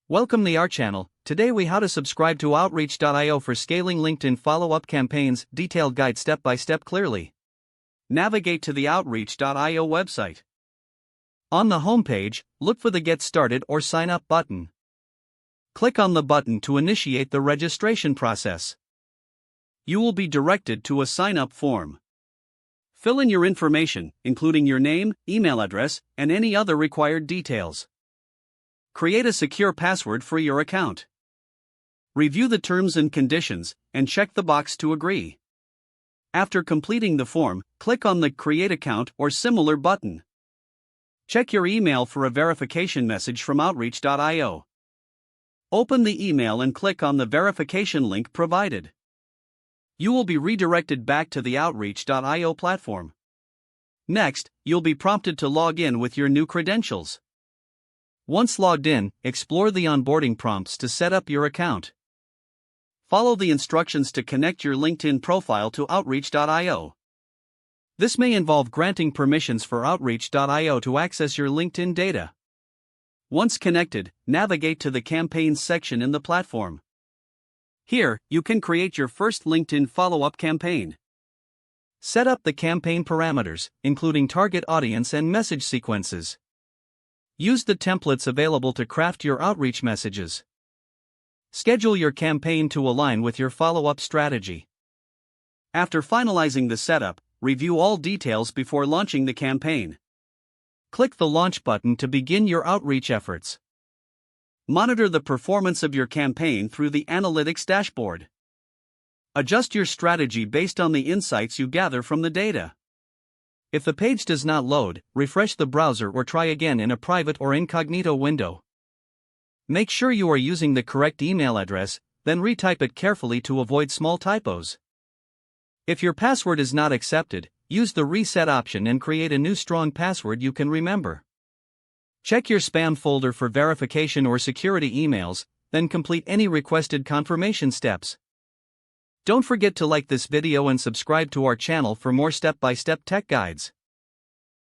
Welcome to our channel. Today we how to subscribe to Outreach.io for scaling LinkedIn follow-up campaigns, detailed guide step by step clearly. Navigate to the Outreach.io website. On the homepage, look for the Get Started or Sign Up button. Click on the button to initiate the registration process. You will be directed to a sign-up form. Fill in your information, including your name, email address, and any other required details. Create a secure password for your account. Review the terms and conditions, and check the box to agree. After completing the form, click on the Create Account or similar button. Check your email for a verification message from Outreach.io. Open the email and click on the verification link provided. You will be redirected back to the Outreach.io platform. Next, you'll be prompted to log in with your new credentials. Once logged in, explore the onboarding prompts to set up your account. Follow the instructions to connect your LinkedIn profile to Outreach.io. This may involve granting permissions for Outreach.io to access your LinkedIn data. Once connected, navigate to the Campaigns section in the platform. Here, you can create your first LinkedIn follow-up campaign. Set up the campaign parameters, including target audience and message sequences. Use the templates available to craft your outreach messages. Schedule your campaign to align with your follow-up strategy. After finalizing the setup, review all details before launching the campaign. Click the Launch button to begin your outreach efforts. Monitor the performance of your campaign through the Analytics dashboard. Adjust your strategy based on the insights you gather from the data. If the page does not load, refresh the browser or try again in a private or incognito window. Make sure you are using the correct email address, then retype it carefully to avoid small typos. If your password is not accepted, use the reset option and create a new strong password you can remember. Check your spam folder for verification or security emails, then complete any requested confirmation steps. Don't forget to like this video and subscribe to our channel for more step-by-step tech guides.